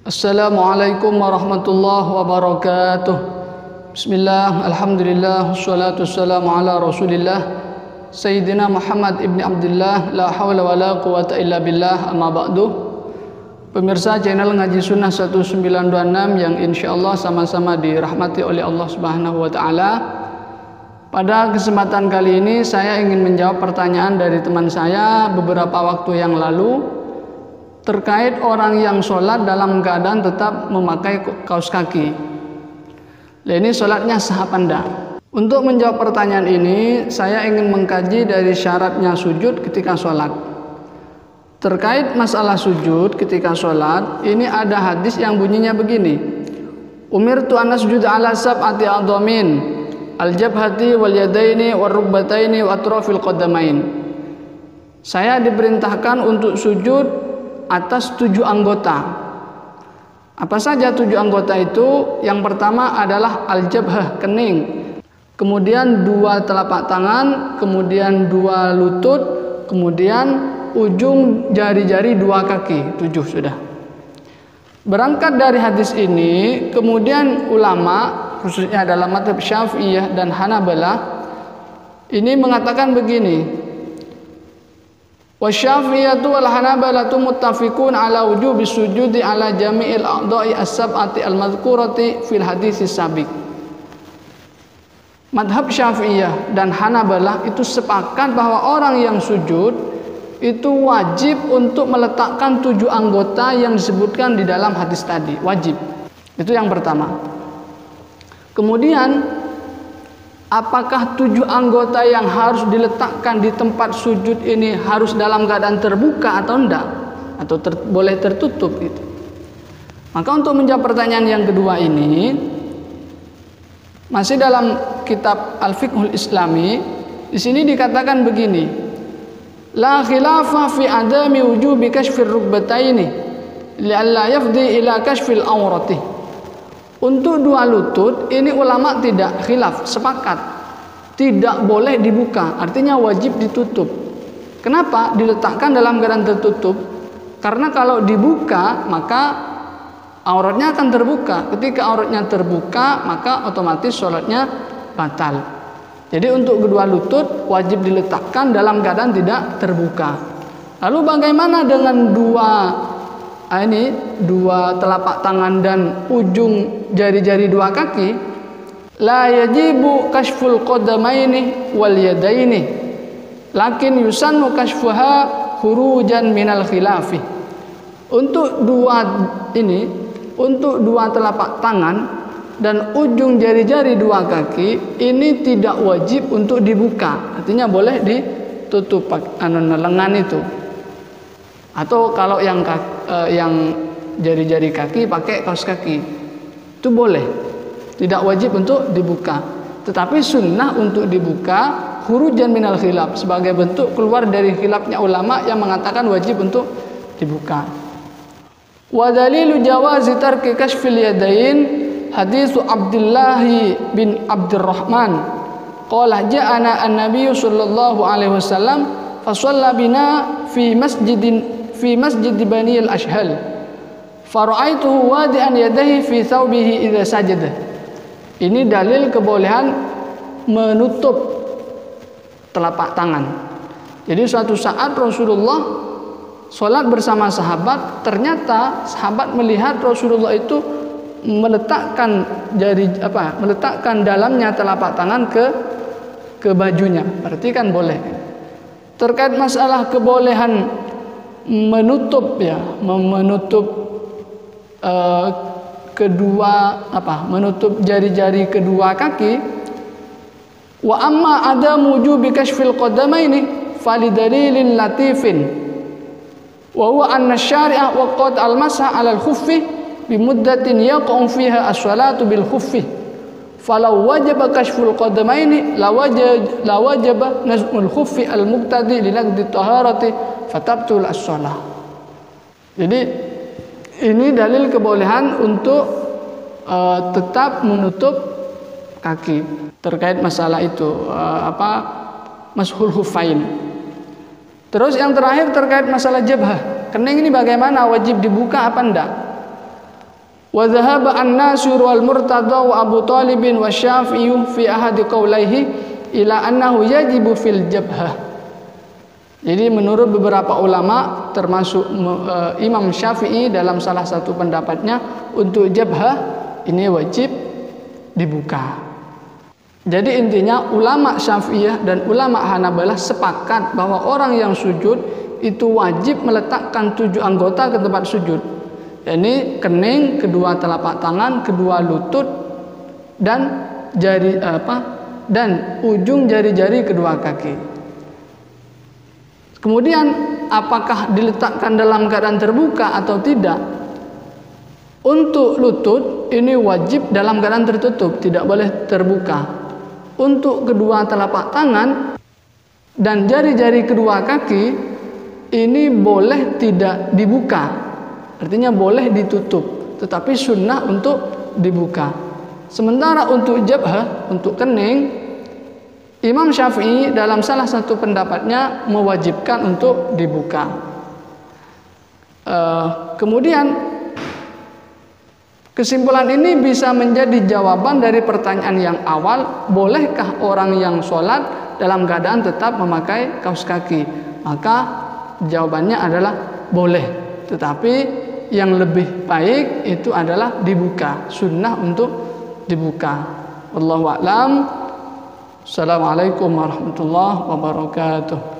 Assalamualaikum warahmatullahi wabarakatuh. Bismillah, alhamdulillah, wassalatu wassalamu ala rasulillah Sayyidina Muhammad ibn Abdullah, la hawla wa la quwata illa billah, amma ba'du. Pemirsa channel Ngaji Sunnah 1926 yang insyaallah sama-sama dirahmati oleh Allah Subhanahu wa taala. Pada kesempatan kali ini saya ingin menjawab pertanyaan dari teman saya beberapa waktu yang lalu terkait orang yang sholat dalam keadaan tetap memakai kaos kaki. Nah, ini sholatnya sah apa enggak? Untuk menjawab pertanyaan ini, saya ingin mengkaji dari syaratnya sujud ketika sholat. Terkait masalah sujud ketika sholat, ini ada hadis yang bunyinya begini: Umirtu an asjuda ala sab'ati a'dhamin, al-jabhati wal yadaini wal rubbataini wa atrafil qadamain. Saya diperintahkan untuk sujud atas 7 anggota. Apa saja 7 anggota itu? Yang pertama adalah al-jabhah, kening, kemudian 2 telapak tangan, kemudian 2 lutut, kemudian ujung jari-jari 2 kaki. 7 sudah. Berangkat dari hadis ini, kemudian ulama khususnya dalam mazhab Syafi'iyah dan Hanabalah ini mengatakan begini: wa Syafi'iyatu wal Hanabalatu muttafiqun ala wujubi sujudi ala jami'il a'dha'i as-sab'ati al-madhkurati fil hadis sabiq. Madhab Syafi'iyah dan Hanabalah itu sepakat bahwa orang yang sujud itu wajib untuk meletakkan 7 anggota yang disebutkan di dalam hadis tadi, wajib. Itu yang pertama. Kemudian, apakah 7 anggota yang harus diletakkan di tempat sujud ini harus dalam keadaan terbuka atau enggak? Atau boleh tertutup gitu. Maka untuk menjawab pertanyaan yang kedua ini, masih dalam kitab Al-Fiqhul Islami, di sini dikatakan begini: La khilafa fi adami wujubi kashfir rubbataini li'alla yafdi ila kashfil awrati. Untuk 2 lutut ini ulama tidak khilaf, sepakat tidak boleh dibuka, artinya wajib ditutup. Kenapa diletakkan dalam keadaan tertutup? Karena kalau dibuka maka auratnya akan terbuka. Ketika auratnya terbuka maka otomatis sholatnya batal. Jadi untuk kedua lutut wajib diletakkan dalam keadaan tidak terbuka. Lalu bagaimana dengan 2 telapak tangan dan ujung jari-jari 2 kaki? La yajibu kashful qadamaini wal yadaini, lakin yusannu kashfuha khurujan minal khilafi. Untuk 2 telapak tangan dan ujung jari-jari 2 kaki ini tidak wajib untuk dibuka, artinya boleh ditutup lengan itu. Atau kalau yang jari-jari kaki pakai kaos kaki, itu boleh, tidak wajib untuk dibuka. Tetapi sunnah untuk dibuka khurujan minal khilaf, sebagai bentuk keluar dari khilafnya ulama yang mengatakan wajib untuk dibuka. Wa dalilu jawazi tarki kashfil yadain hadisu Abdullah bin Abdurrahman qala ja'ana an-nabiy sallallahu alaihi wasallam fa shalla bina fi masjid Bani al-Ashhal fara'aituhu wadi'an yadayhi fi thawbihi idza sajada. Ini dalil kebolehan menutup telapak tangan. Jadi suatu saat Rasulullah sholat bersama sahabat, ternyata sahabat melihat Rasulullah itu meletakkan meletakkan dalamnya telapak tangan ke bajunya. Berarti kan boleh. Terkait masalah kebolehan menutup menutup jari-jari kedua kaki, wa amma adamu wujubi kashfil qadamaini falidalilin latifin wa huwa anna syari'a waqad al-masah 'ala al-khuffi bi muddatin yaqum fiha as-salatu bil khuffi falau wajaba kashful qadamaini la wajaba nazmul khuffi al-muqtadi li naqdi taharati fatabtul as-shalah. Jadi ini dalil kebolehan untuk tetap menutup kaki terkait masalah itu mashul khuffain. Terus yang terakhir terkait masalah jabhah, kening ini bagaimana, wajib dibuka apa enggak? Wa dhahaba an-Nasir wal Murtada wa Abu Talib wa Syafi'i fi ahadi qawlaihi ila annahu yajibu fil jabhah. Jadi menurut beberapa ulama termasuk Imam Syafi'i dalam salah satu pendapatnya untuk jabhah ini wajib dibuka. Jadi intinya ulama Syafi'iyah dan ulama Hanabalah sepakat bahwa orang yang sujud itu wajib meletakkan 7 anggota ke tempat sujud. Ini kening, kedua telapak tangan, kedua lutut dan dan ujung jari-jari kedua kaki. Kemudian apakah diletakkan dalam keadaan terbuka atau tidak? Untuk lutut ini wajib dalam keadaan tertutup, tidak boleh terbuka. Untuk kedua telapak tangan dan jari-jari kedua kaki ini boleh tidak dibuka. Artinya boleh ditutup, tetapi sunnah untuk dibuka. Sementara untuk jabhah, untuk kening, Imam Syafi'i dalam salah satu pendapatnya mewajibkan untuk dibuka. Kemudian kesimpulan ini bisa menjadi jawaban dari pertanyaan yang awal, bolehkah orang yang sholat dalam keadaan tetap memakai kaos kaki? Maka jawabannya adalah boleh, tetapi yang lebih baik itu adalah dibuka, sunnah untuk dibuka. Wallahu a'lam. Assalamualaikum warahmatullahi wabarakatuh.